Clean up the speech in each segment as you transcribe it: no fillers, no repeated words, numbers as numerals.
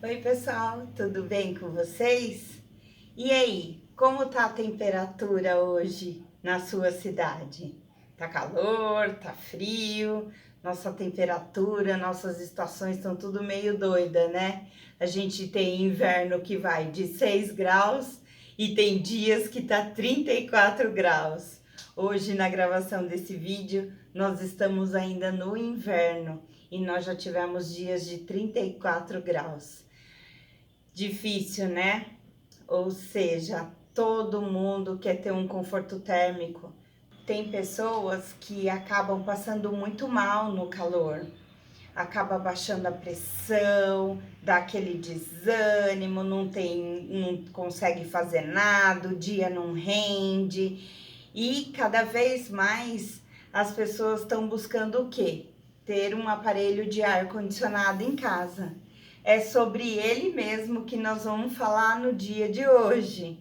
Oi, pessoal, tudo bem com vocês? E aí, como tá a temperatura hoje na sua cidade? Tá calor, tá frio? Nossa temperatura, nossas estações estão tudo meio doida, né? A gente tem inverno que vai de 6 graus e tem dias que tá 34 graus. Hoje, na gravação desse vídeo, nós estamos ainda no inverno e nós já tivemos dias de 34 graus. Difícil, né? Ou seja, todo mundo quer ter um conforto térmico. Tem pessoas que acabam passando muito mal no calor, acaba baixando a pressão, dá aquele desânimo, não consegue fazer nada, o dia não rende. E cada vez mais as pessoas estão buscando o quê? Ter um aparelho de ar condicionado em casa. É sobre ele mesmo que nós vamos falar no dia de hoje.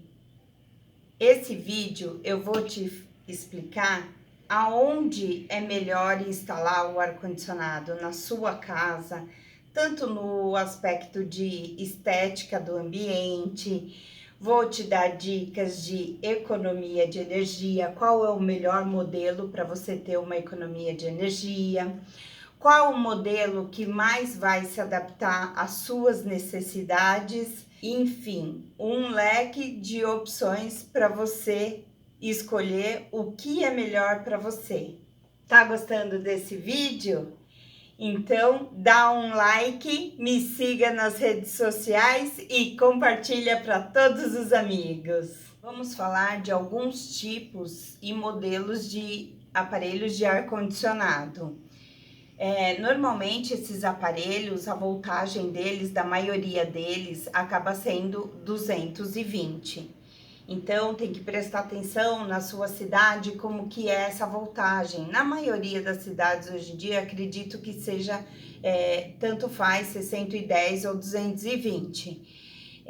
Esse vídeo eu vou te explicar aonde é melhor instalar o ar-condicionado na sua casa, tanto no aspecto de estética do ambiente. Vou te dar dicas de economia de energia, qual é o melhor modelo para você ter uma economia de energia. Qual o modelo que mais vai se adaptar às suas necessidades? Enfim, um leque de opções para você escolher o que é melhor para você. Tá gostando desse vídeo? Então, dá um like, me siga nas redes sociais e compartilha para todos os amigos. Vamos falar de alguns tipos e modelos de aparelhos de ar-condicionado. Normalmente esses aparelhos, a voltagem deles, da maioria deles, acaba sendo 220. Então tem que prestar atenção na sua cidade como que é essa voltagem. Na maioria das cidades hoje em dia, acredito que seja, tanto faz, se 110 ou 220.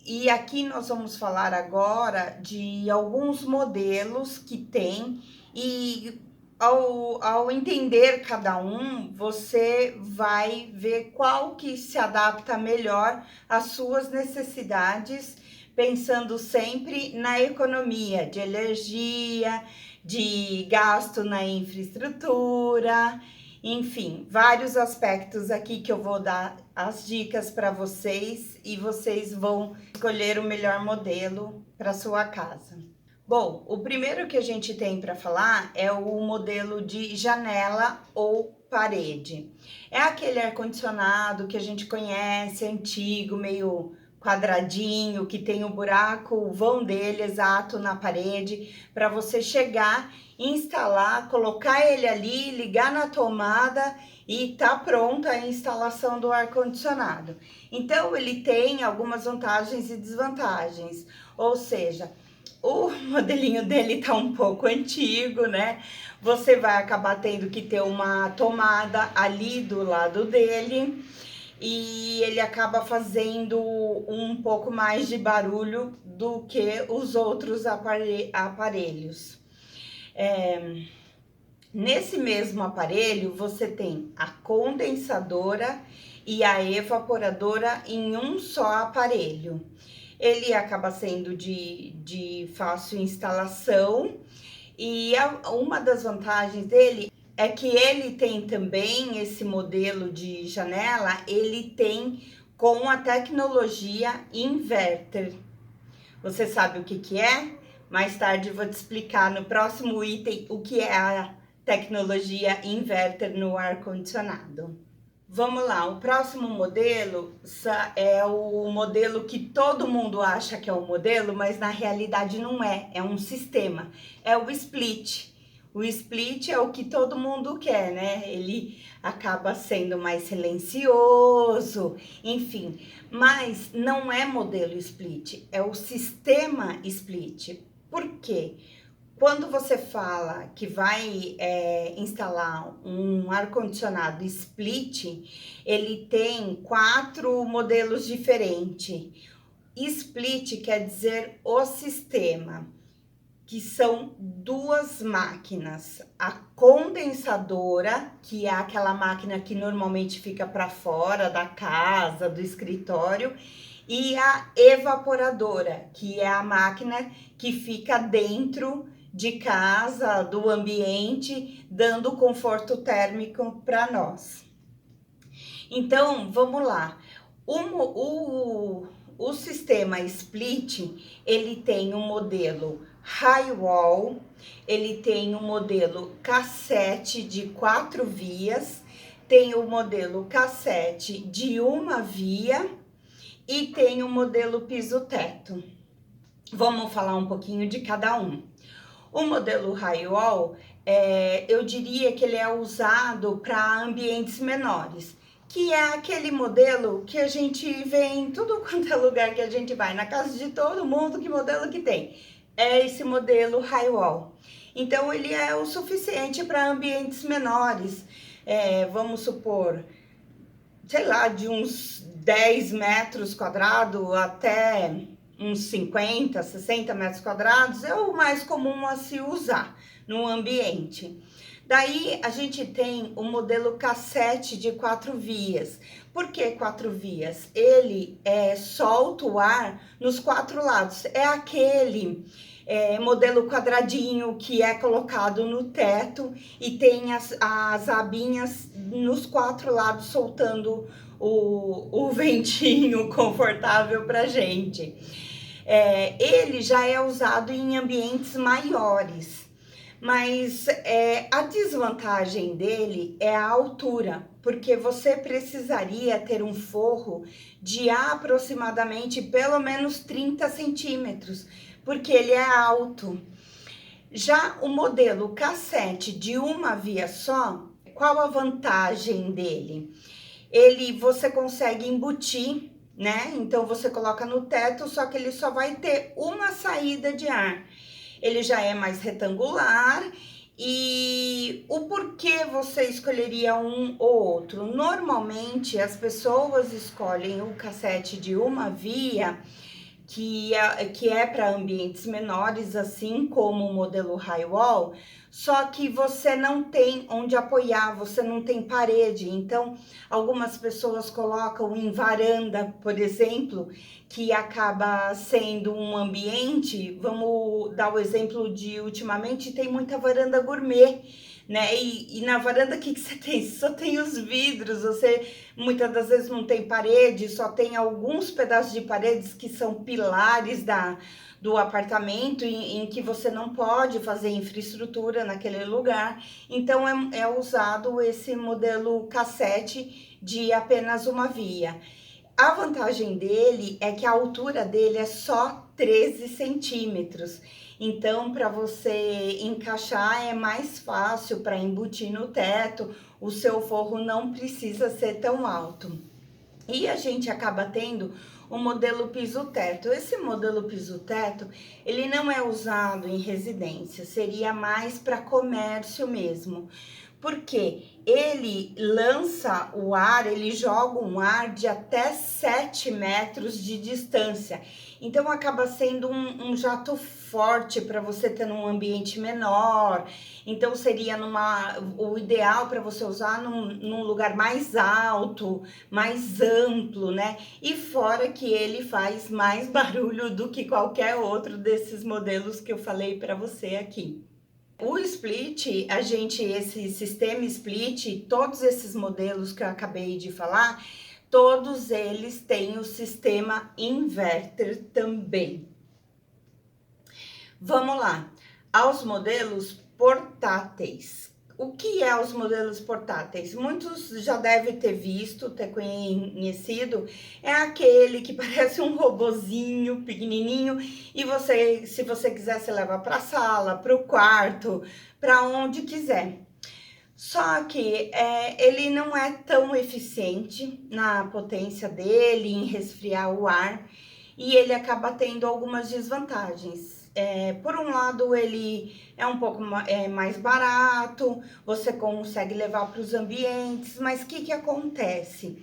E aqui nós vamos falar agora de alguns modelos que tem e ao entender cada um, você vai ver qual que se adapta melhor às suas necessidades, pensando sempre na economia de energia, de gasto na infraestrutura, enfim, vários aspectos aqui que eu vou dar as dicas para vocês e vocês vão escolher o melhor modelo para sua casa. Bom, o primeiro que a gente tem para falar é o modelo de janela ou parede. É aquele ar-condicionado que a gente conhece, antigo, meio quadradinho, que tem o buraco, o vão dele exato na parede, para você chegar, instalar, colocar ele ali, ligar na tomada e tá pronta a instalação do ar-condicionado. Então, ele tem algumas vantagens e desvantagens, ou seja, o modelinho dele tá um pouco antigo, né? Você vai acabar tendo que ter uma tomada ali do lado dele e ele acaba fazendo um pouco mais de barulho do que os outros aparelhos. Nesse mesmo aparelho, você tem a condensadora e a evaporadora em um só aparelho. Ele acaba sendo de fácil instalação e uma das vantagens dele é que ele tem também esse modelo de janela, ele tem com a tecnologia inverter. Você sabe o que que é? Mais tarde eu vou te explicar no próximo item o que é a tecnologia inverter no ar-condicionado. Vamos lá, o próximo modelo é o modelo que todo mundo acha que é o modelo, mas na realidade não é, é um sistema, é o split. O split é o que todo mundo quer, né? Ele acaba sendo mais silencioso, enfim, mas não é modelo split, é o sistema split. Por quê? Quando você fala que vai instalar um ar-condicionado split, ele tem 4 modelos diferentes. Split quer dizer o sistema. que são duas máquinas. A condensadora, que é aquela máquina que normalmente fica para fora da casa, do escritório, e a evaporadora, que é a máquina que fica dentro de casa, do ambiente, dando conforto térmico para nós. Então, vamos lá. O sistema split, ele tem um modelo Highwall, ele tem um modelo cassete de 4 vias, tem o modelo cassete de 1 via e tem o modelo piso-teto. Vamos falar um pouquinho de cada um. O modelo Highwall, eu diria que ele é usado para ambientes menores, que é aquele modelo que a gente vê em tudo quanto é lugar que a gente vai, na casa de todo mundo, que modelo que tem? É esse modelo Highwall. Então, ele é o suficiente para ambientes menores, vamos supor, sei lá, de uns 10 metros quadrados até uns 50, 60 metros quadrados, é o mais comum a se usar no ambiente. Daí a gente tem o modelo cassete de 4 vias. Por que 4 vias? Ele solta o ar nos 4 lados. É aquele modelo quadradinho que é colocado no teto e tem as abinhas nos 4 lados soltando o ventinho confortável pra gente. Ele já é usado em ambientes maiores. Mas a desvantagem dele é a altura, porque você precisaria ter um forro de aproximadamente pelo menos 30 centímetros, porque ele é alto. Já o modelo cassete de 1 via só, qual a vantagem dele? Você consegue embutir, né? Então você coloca no teto, só que ele só vai ter uma saída de ar. Ele já é mais retangular. E o porquê você escolheria um ou outro? Normalmente as pessoas escolhem o cassete de 1 via, que é para ambientes menores, assim como o modelo Highwall, só que você não tem onde apoiar, você não tem parede. Então, algumas pessoas colocam em varanda, por exemplo, que acaba sendo um ambiente. Vamos dar o exemplo de, ultimamente, tem muita varanda gourmet, né? E na varanda, o que você tem? Só tem os vidros, você muitas das vezes não tem parede, só tem alguns pedaços de paredes que são pilares do apartamento, em que você não pode fazer infraestrutura naquele lugar. Então, é usado esse modelo cassete de apenas 1 via. A vantagem dele é que a altura dele é só 13 centímetros. Então, para você encaixar é mais fácil para embutir no teto, o seu forro não precisa ser tão alto. E a gente acaba tendo o modelo piso-teto. Esse modelo piso-teto, ele não é usado em residência, seria mais para comércio mesmo. Porque ele lança o ar, ele joga um ar de até 7 metros de distância. Então, acaba sendo um jato forte para você ter num ambiente menor. Então, seria o ideal para você usar num lugar mais alto, mais amplo, né? E fora que ele faz mais barulho do que qualquer outro desses modelos que eu falei para você aqui. O split, esse sistema split, todos esses modelos que eu acabei de falar, todos eles têm o sistema inverter também. Vamos lá, aos modelos portáteis. O que é os modelos portáteis? Muitos já devem ter visto, ter conhecido. É aquele que parece um robozinho pequenininho e se você quiser, você leva para a sala, para o quarto, para onde quiser. Só que ele não é tão eficiente na potência dele, em resfriar o ar, e ele acaba tendo algumas desvantagens. Por um lado, ele é um pouco mais barato, você consegue levar para os ambientes, mas o que acontece?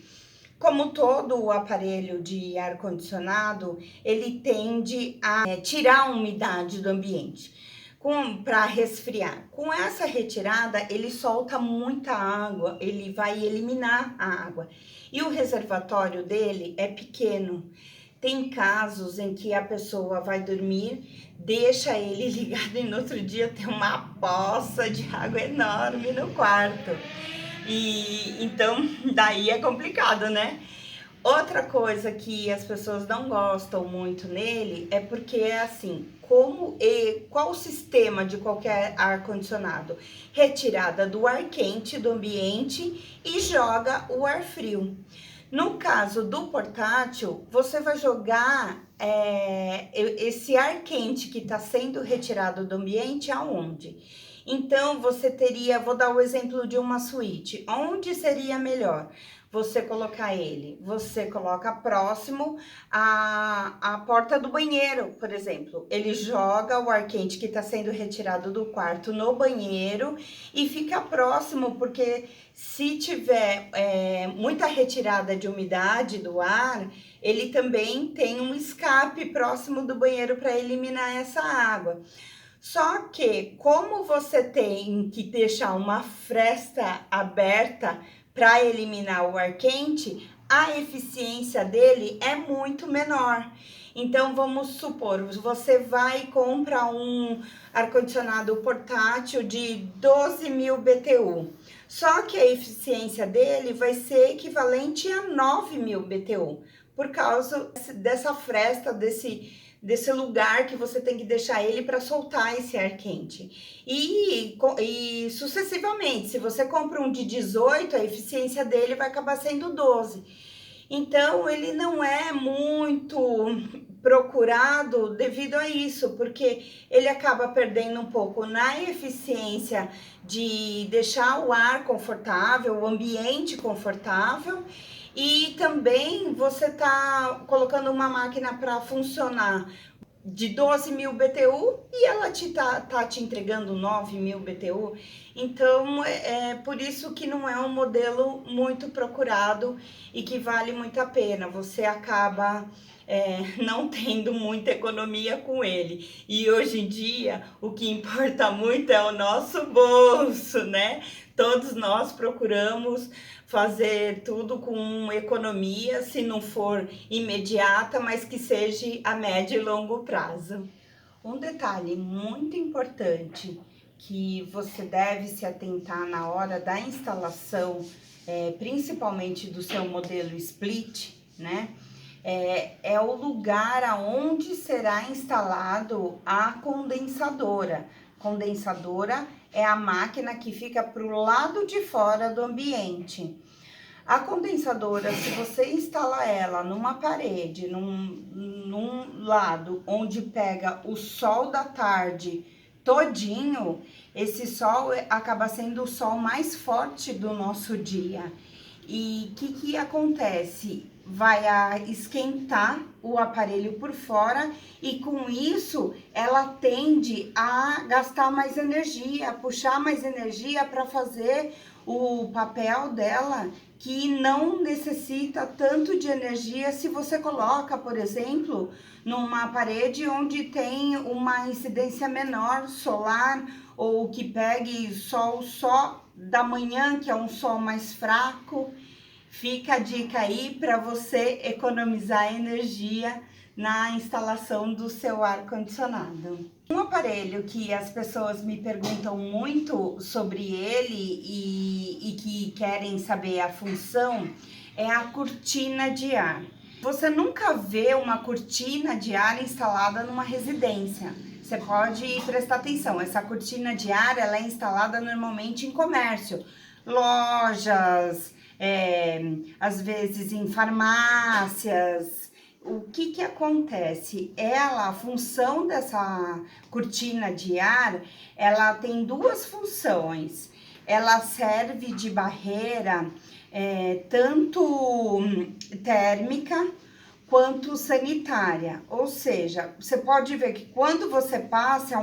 Como todo o aparelho de ar-condicionado, ele tende a tirar a umidade do ambiente. para resfriar. Com essa retirada, ele solta muita água, ele vai eliminar a água. E o reservatório dele é pequeno. Tem casos em que a pessoa vai dormir, deixa ele ligado e no outro dia tem uma poça de água enorme no quarto. E então daí é complicado, né? Outra coisa que as pessoas não gostam muito nele é porque é assim, qual o sistema de qualquer ar-condicionado? Retirada do ar quente do ambiente e joga o ar frio. No caso do portátil, você vai jogar esse ar quente que está sendo retirado do ambiente aonde? Então, você teria, vou dar o exemplo de uma suíte. Onde seria melhor você colocar ele? Você coloca próximo à porta do banheiro, por exemplo. Ele joga o ar quente que está sendo retirado do quarto no banheiro e fica próximo, porque se tiver muita retirada de umidade do ar, ele também tem um escape próximo do banheiro para eliminar essa água. Só que, como você tem que deixar uma fresta aberta para eliminar o ar quente, a eficiência dele é muito menor. Então, vamos supor, você vai e compra um ar-condicionado portátil de 12.000 BTU. Só que a eficiência dele vai ser equivalente a 9.000 BTU, por causa dessa fresta, desse lugar que você tem que deixar ele para soltar esse ar quente. E sucessivamente, se você compra um de 18, a eficiência dele vai acabar sendo 12. Então, ele não é muito procurado devido a isso, porque ele acaba perdendo um pouco na eficiência de deixar o ar confortável, o ambiente confortável, e também você tá colocando uma máquina para funcionar de 12.000 BTU e ela tá te entregando 9.000 BTU. Então, é por isso que não é um modelo muito procurado e que vale muito a pena. Você acaba não tendo muita economia com ele. E hoje em dia, o que importa muito é o nosso bolso, né? Todos nós procuramos fazer tudo com economia, se não for imediata, mas que seja a médio e longo prazo. Um detalhe muito importante que você deve se atentar na hora da instalação, principalmente do seu modelo split, né? É o lugar aonde será instalado a condensadora. Condensadora é a máquina que fica para o lado de fora do ambiente. A condensadora, se você instala ela numa parede, num lado onde pega o sol da tarde todinho, esse sol acaba sendo o sol mais forte do nosso dia. E o que acontece? Vai esquentar o aparelho por fora e com isso ela tende a gastar mais energia, a puxar mais energia para fazer o papel dela, que não necessita tanto de energia se você coloca, por exemplo, numa parede onde tem uma incidência menor solar ou que pegue sol só da manhã, que é um sol mais fraco. Fica a dica aí para você economizar energia na instalação do seu ar-condicionado. Um aparelho que as pessoas me perguntam muito sobre ele e que querem saber a função é a cortina de ar. Você nunca vê uma cortina de ar instalada numa residência. Você pode prestar atenção, essa cortina de ar ela é instalada normalmente em comércio, lojas, às vezes em farmácias. O que acontece? A função dessa cortina de ar, ela tem duas funções. Ela serve de barreira, tanto térmica quanto sanitária. Ou seja, você pode ver que quando você passa,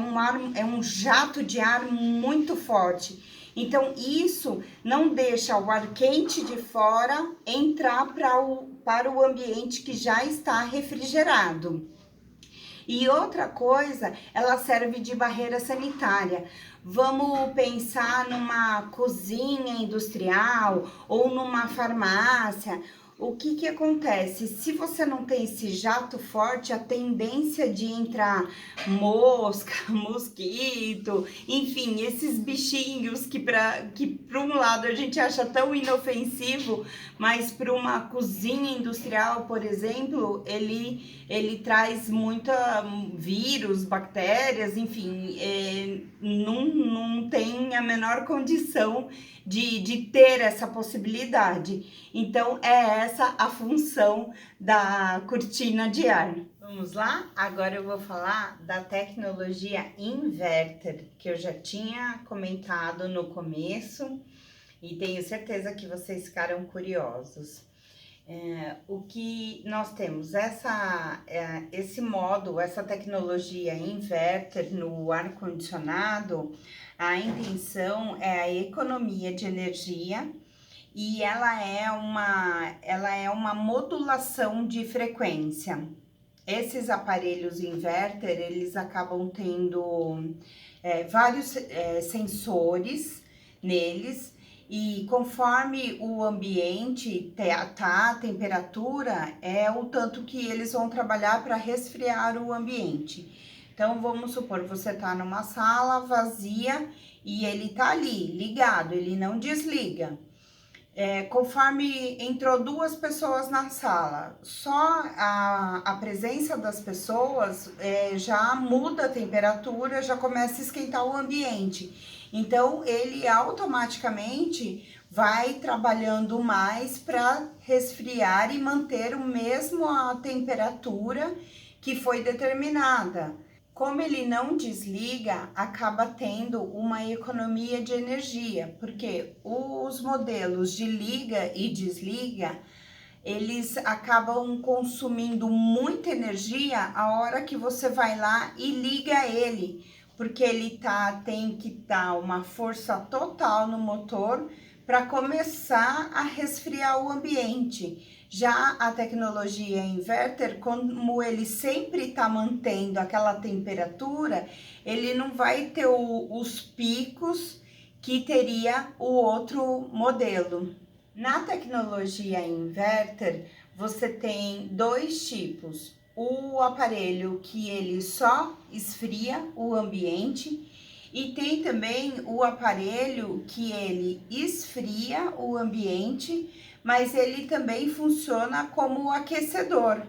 é um jato de ar muito forte. Então, isso não deixa o ar quente de fora entrar para o ambiente que já está refrigerado. E outra coisa, ela serve de barreira sanitária. Vamos pensar numa cozinha industrial ou numa farmácia. O que que acontece? Se você não tem esse jato forte, a tendência de entrar mosca, mosquito, enfim, esses bichinhos que para um lado a gente acha tão inofensivo, mas para uma cozinha industrial, por exemplo, ele traz muita vírus, bactérias, enfim, não tem a menor condição de ter essa possibilidade. Então, é essa a função da cortina de ar. Vamos lá? Agora eu vou falar da tecnologia inverter, que eu já tinha comentado no começo e tenho certeza que vocês ficaram curiosos. O que nós temos, esse modo, essa tecnologia inverter no ar-condicionado, a intenção é a economia de energia e ela é uma modulação de frequência. Esses aparelhos inverter, eles acabam tendo vários sensores neles, e conforme o ambiente tá, a temperatura, é o tanto que eles vão trabalhar para resfriar o ambiente. Então, vamos supor, você tá numa sala vazia e ele tá ali, ligado, ele não desliga. Conforme entrou 2 pessoas na sala, só a presença das pessoas já muda a temperatura, já começa a esquentar o ambiente. Então, ele automaticamente vai trabalhando mais para resfriar e manter o mesmo a temperatura que foi determinada. Como ele não desliga, acaba tendo uma economia de energia, porque os modelos de liga e desliga, eles acabam consumindo muita energia a hora que você vai lá e liga ele, porque ele tem que dar uma força total no motor para começar a resfriar o ambiente. Já a tecnologia inverter, como ele sempre está mantendo aquela temperatura, ele não vai ter os picos que teria o outro modelo. Na tecnologia inverter, você tem 2 tipos. O aparelho que ele só esfria o ambiente e tem também o aparelho que ele esfria o ambiente, mas ele também funciona como aquecedor,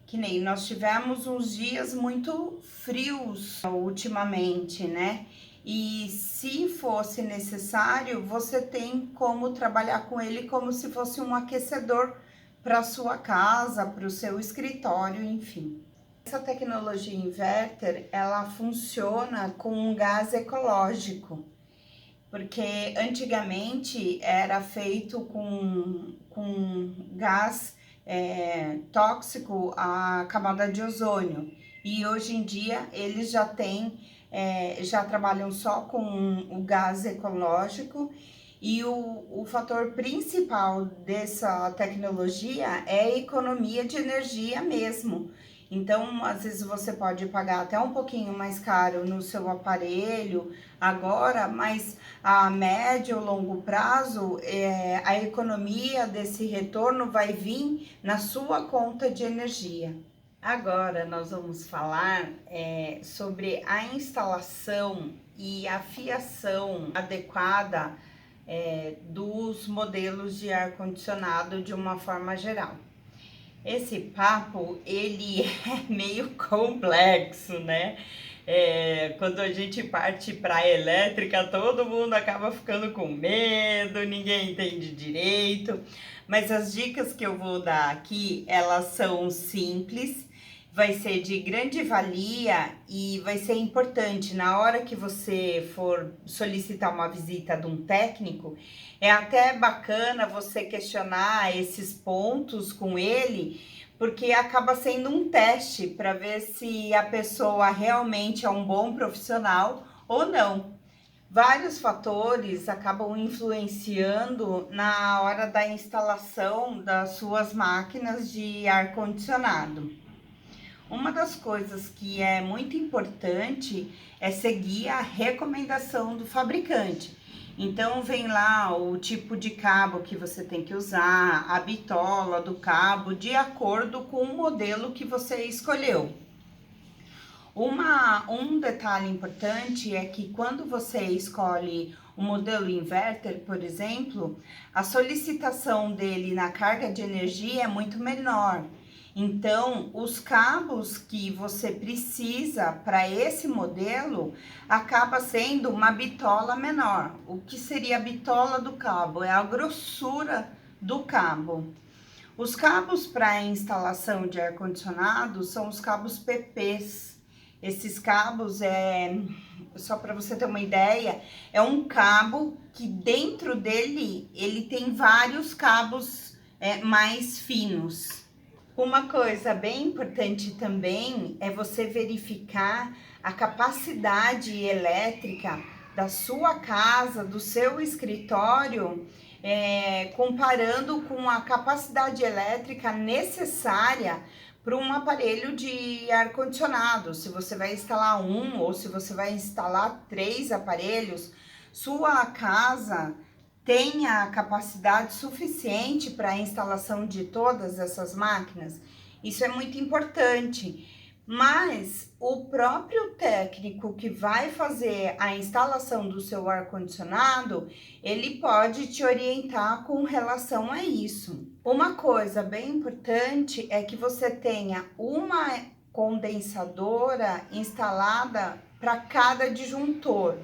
que nem nós tivemos uns dias muito frios ultimamente, né? E se fosse necessário, você tem como trabalhar com ele como se fosse um aquecedor para sua casa, para o seu escritório, enfim. Essa tecnologia inverter, ela funciona com um gás ecológico, porque antigamente era feito com gás tóxico à camada de ozônio, e hoje em dia eles já trabalham só com o gás ecológico, e o fator principal dessa tecnologia é a economia de energia mesmo. Então, às vezes você pode pagar até um pouquinho mais caro no seu aparelho agora, mas a médio ou longo prazo, a economia desse retorno vai vir na sua conta de energia. Agora nós vamos falar sobre a instalação e a fiação adequada dos modelos de ar-condicionado de uma forma geral. Esse papo, ele é meio complexo, né? Quando a gente parte para elétrica, todo mundo acaba ficando com medo, ninguém entende direito. Mas as dicas que eu vou dar aqui, elas são simples, vai ser de grande valia e vai ser importante na hora que você for solicitar uma visita de um técnico. É até bacana você questionar esses pontos com ele, porque acaba sendo um teste para ver se a pessoa realmente é um bom profissional ou não. Vários fatores acabam influenciando na hora da instalação das suas máquinas de ar-condicionado. Uma das coisas que é muito importante é seguir a recomendação do fabricante. Então vem lá o tipo de cabo que você tem que usar, a bitola do cabo, de acordo com o modelo que você escolheu. Um detalhe importante é que quando você escolhe o modelo inverter, por exemplo, a solicitação dele na carga de energia é muito menor. Então, os cabos que você precisa para esse modelo acaba sendo uma bitola menor. O que seria a bitola do cabo? É a grossura do cabo. Os cabos para instalação de ar-condicionado são os cabos PPs. Esses cabos só para você ter uma ideia, é um cabo que dentro dele ele tem vários cabos mais finos. Uma coisa bem importante também é você verificar a capacidade elétrica da sua casa, do seu escritório, comparando com a capacidade elétrica necessária para um aparelho de ar-condicionado. Se você vai instalar um ou se você vai instalar 3 aparelhos, sua casa tenha a capacidade suficiente para a instalação de todas essas máquinas. Isso é muito importante. Mas o próprio técnico que vai fazer a instalação do seu ar-condicionado, ele pode te orientar com relação a isso. Uma coisa bem importante é que você tenha uma condensadora instalada para cada disjuntor.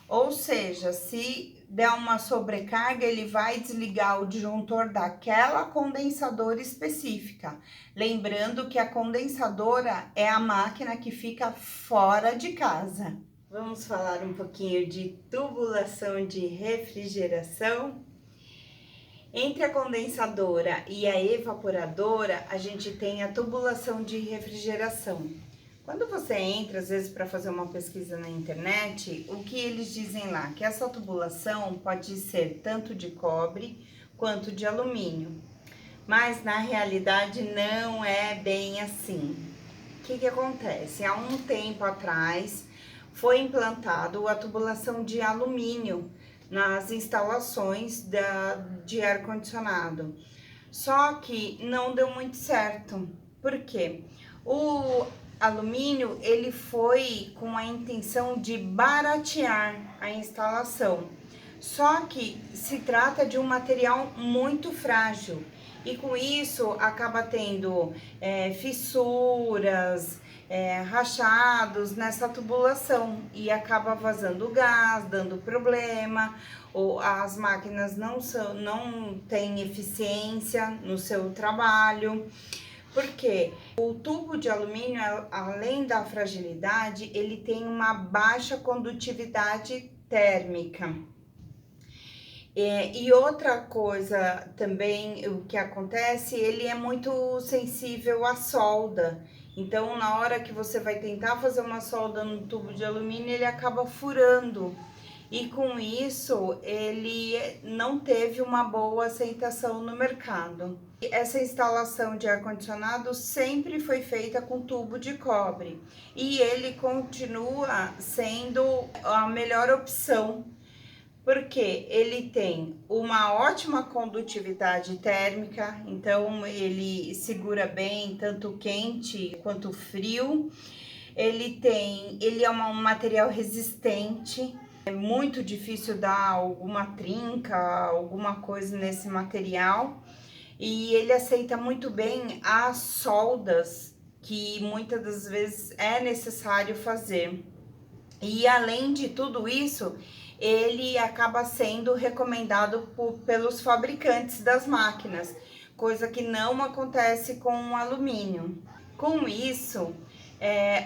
Ou seja, se der uma sobrecarga, ele vai desligar o disjuntor daquela condensadora específica. Lembrando que a condensadora é a máquina que fica fora de casa. Vamos falar um pouquinho de tubulação de refrigeração. Entre a condensadora e a evaporadora, a gente tem a tubulação de refrigeração. Quando você entra, às vezes, para fazer uma pesquisa na internet, o que eles dizem lá? Que essa tubulação pode ser tanto de cobre quanto de alumínio. Mas, na realidade, não é bem assim. O que acontece? Há um tempo atrás, foi implantado a tubulação de alumínio nas instalações de ar-condicionado. Só que não deu muito certo. Por quê? O alumínio, ele foi com a intenção de baratear a instalação. Só que se trata de um material muito frágil e com isso acaba tendo fissuras, rachados nessa tubulação e acaba vazando gás, dando problema, ou as máquinas não têm eficiência no seu trabalho. Porque o tubo de alumínio, além da fragilidade, ele tem uma baixa condutividade térmica. E outra coisa também, o que acontece, ele é muito sensível à solda. Então, na hora que você vai tentar fazer uma solda no tubo de alumínio, ele acaba furando. E com isso, ele não teve uma boa aceitação no mercado. Essa instalação de ar-condicionado sempre foi feita com tubo de cobre. E ele continua sendo a melhor opção, porque ele tem uma ótima condutividade térmica, então ele segura bem tanto quente quanto frio. Ele é um material resistente. É muito difícil dar alguma trinca, alguma coisa nesse material. E ele aceita muito bem as soldas que muitas das vezes é necessário fazer. E além de tudo isso, ele acaba sendo recomendado pelos fabricantes das máquinas, coisa que não acontece com o alumínio. Com isso,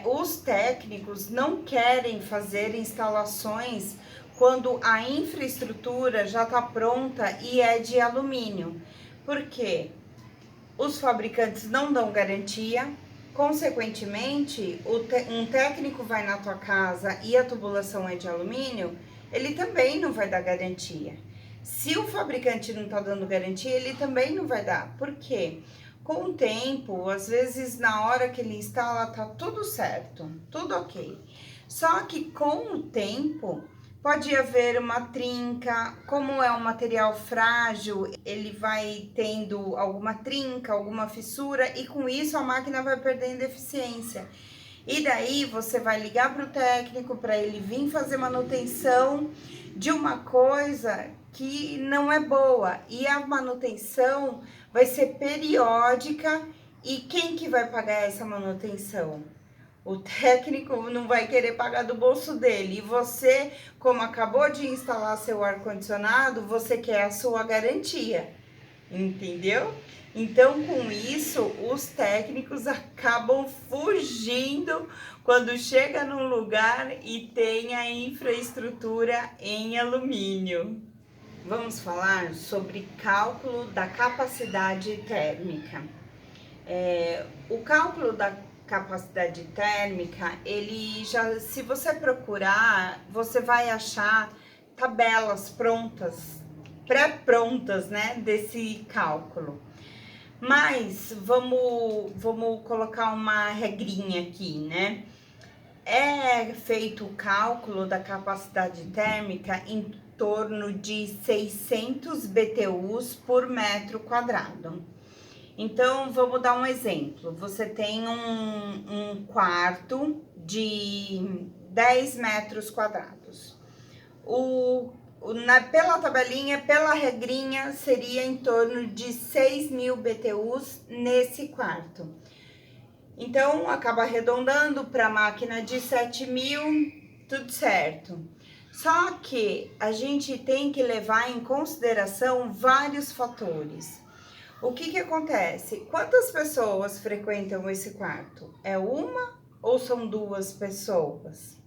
os técnicos não querem fazer instalações quando a infraestrutura já está pronta e é de alumínio, porque os fabricantes não dão garantia. Consequentemente, um técnico vai na tua casa e a tubulação é de alumínio, ele também não vai dar garantia. Se o fabricante não está dando garantia, ele também não vai dar. Por quê? Com o tempo, às vezes na hora que ele instala tá tudo certo, tudo ok. Só que com o tempo pode haver uma trinca, como é um material frágil, ele vai tendo alguma trinca, alguma fissura e com isso a máquina vai perdendo eficiência. E daí você vai ligar para o técnico para ele vir fazer manutenção de uma coisa que não é boa. E a manutenção vai ser periódica. E quem que vai pagar essa manutenção? O técnico não vai querer pagar do bolso dele. E você, como acabou de instalar seu ar-condicionado, você quer a sua garantia. Entendeu? Então, com isso, os técnicos acabam fugindo quando chega num lugar e tem a infraestrutura em alumínio. Vamos falar sobre cálculo da capacidade térmica. O cálculo da capacidade térmica, ele já, se você procurar, você vai achar tabelas prontas, pré-prontas, né, desse cálculo. Mas vamos colocar uma regrinha aqui, né? É feito o cálculo da capacidade térmica em torno de 600 BTUs por metro quadrado. Então, vamos dar um exemplo. Você tem um quarto de 10 metros quadrados. Pela tabelinha, pela regrinha, seria em torno de 6.000 BTUs nesse quarto. Então, acaba arredondando para a máquina de 7.000, tudo certo. Só que a gente tem que levar em consideração vários fatores. O que acontece? Quantas pessoas frequentam esse quarto? É uma ou são duas pessoas?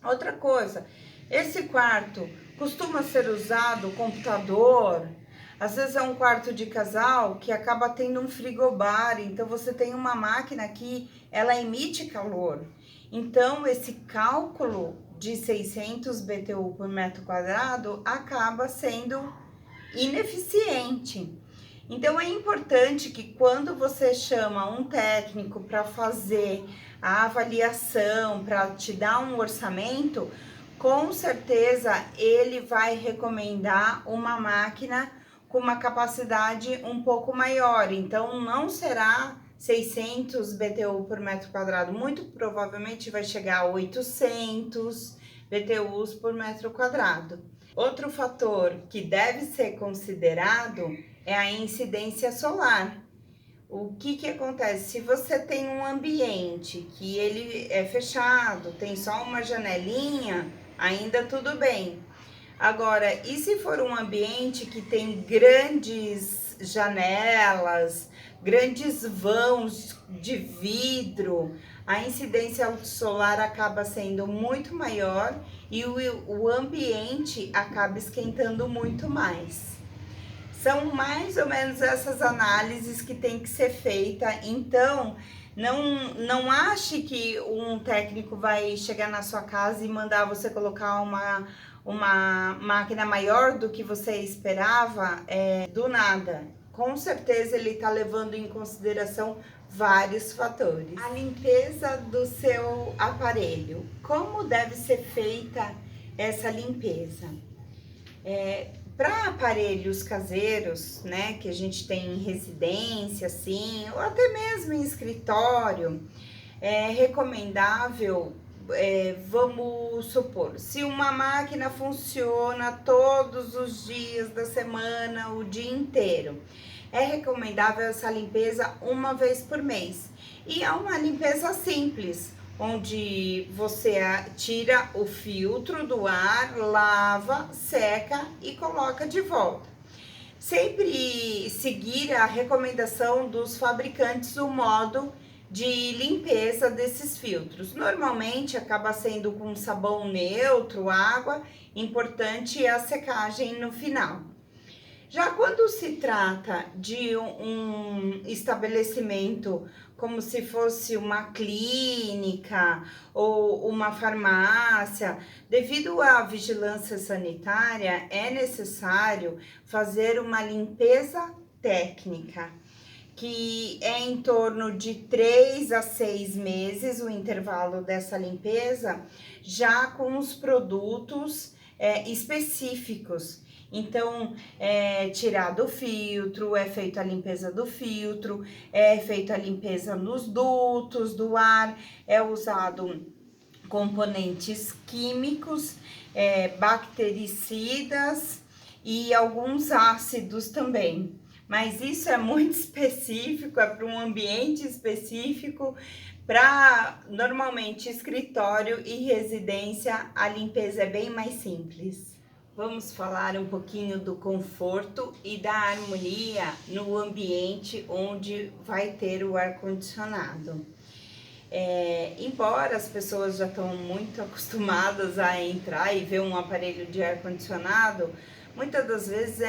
Outra coisa, esse quarto costuma ser usado computador, às vezes é um quarto de casal que acaba tendo um frigobar, então você tem uma máquina que ela emite calor. Então esse cálculo de 600 BTU por metro quadrado acaba sendo ineficiente. Então é importante que quando você chama um técnico para fazer a avaliação, para te dar um orçamento, com certeza ele vai recomendar uma máquina com uma capacidade um pouco maior. Então não será 600 BTU por metro quadrado, muito provavelmente vai chegar a 800 BTUs por metro quadrado. Outro fator que deve ser considerado é a incidência solar. O que acontece? Se você tem um ambiente que ele é fechado, tem só uma janelinha, ainda tudo bem. Agora, e se for um ambiente que tem grandes janelas, grandes vãos de vidro, a incidência solar acaba sendo muito maior e o ambiente acaba esquentando muito mais. São mais ou menos essas análises que tem que ser feita. Então, não ache que um técnico vai chegar na sua casa e mandar você colocar uma máquina maior do que você esperava do nada. Com certeza ele está levando em consideração vários fatores. A limpeza do seu aparelho. Como deve ser feita essa limpeza? Para aparelhos caseiros, né, que a gente tem em residência, assim, ou até mesmo em escritório, é recomendável, vamos supor, se uma máquina funciona todos os dias da semana, o dia inteiro, é recomendável essa limpeza uma vez por mês. E é uma limpeza simples, onde você tira o filtro do ar, lava, seca e coloca de volta. Sempre seguir a recomendação dos fabricantes, o modo de limpeza desses filtros. Normalmente acaba sendo com sabão neutro, água, importante a secagem no final. Já quando se trata de um estabelecimento como se fosse uma clínica ou uma farmácia, devido à vigilância sanitária, é necessário fazer uma limpeza técnica, que é em torno de 3 a 6 meses o intervalo dessa limpeza, já com os produtos específicos. Então, é tirado o filtro, é feita a limpeza do filtro, é feita a limpeza nos dutos do ar, é usado componentes químicos, bactericidas e alguns ácidos também. Mas isso é muito específico, é para um ambiente específico. Para normalmente escritório e residência, a limpeza é bem mais simples. Vamos falar um pouquinho do conforto e da harmonia no ambiente onde vai ter o ar-condicionado. Embora as pessoas já estão muito acostumadas a entrar e ver um aparelho de ar-condicionado, muitas das vezes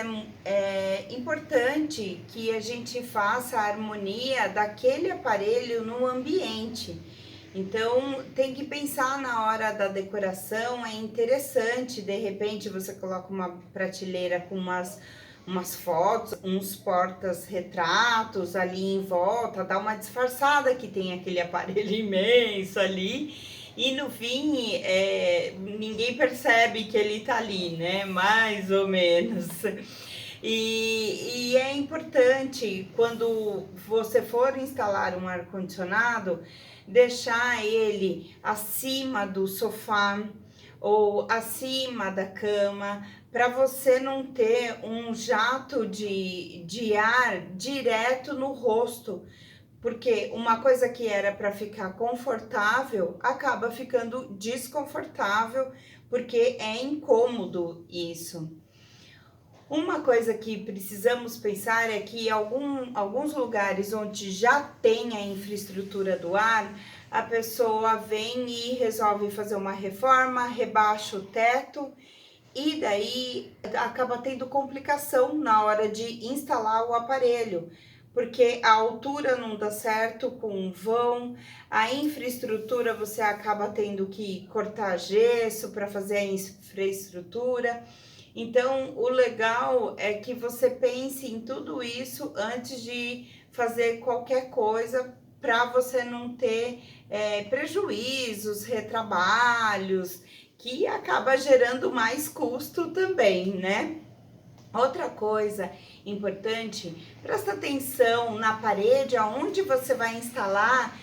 é importante que a gente faça a harmonia daquele aparelho no ambiente. Então, tem que pensar na hora da decoração, é interessante, de repente você coloca uma prateleira com umas fotos, uns portas-retratos ali em volta, dá uma disfarçada que tem aquele aparelho imenso ali, e no fim ninguém percebe que ele tá ali, né? Mais ou menos. E é importante, quando você for instalar um ar-condicionado, deixar ele acima do sofá ou acima da cama, para você não ter um jato de ar direto no rosto, porque uma coisa que era para ficar confortável acaba ficando desconfortável, porque é incômodo isso. Uma coisa que precisamos pensar é que alguns lugares onde já tem a infraestrutura do ar, a pessoa vem e resolve fazer uma reforma, rebaixa o teto e daí acaba tendo complicação na hora de instalar o aparelho, porque a altura não dá certo com o vão, a infraestrutura você acaba tendo que cortar gesso para fazer a infraestrutura. Então, o legal é que você pense em tudo isso antes de fazer qualquer coisa, para você não ter prejuízos, retrabalhos, que acaba gerando mais custo também, né? Outra coisa importante, presta atenção na parede aonde você vai instalar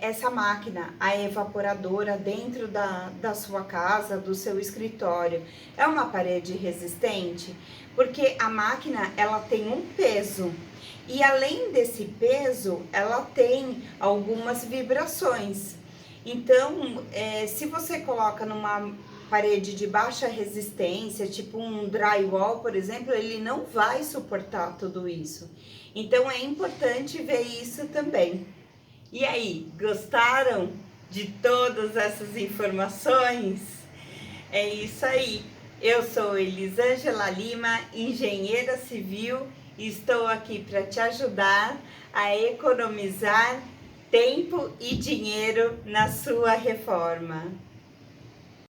essa máquina, a evaporadora, dentro da sua casa, do seu escritório. É uma parede resistente? Porque a máquina, ela tem um peso. E além desse peso, ela tem algumas vibrações. Então, se você coloca numa parede de baixa resistência, tipo um drywall, por exemplo, ele não vai suportar tudo isso. Então, é importante ver isso também. E aí, gostaram de todas essas informações? É isso aí. Eu sou Elisângela Lima, engenheira civil, e estou aqui para te ajudar a economizar tempo e dinheiro na sua reforma.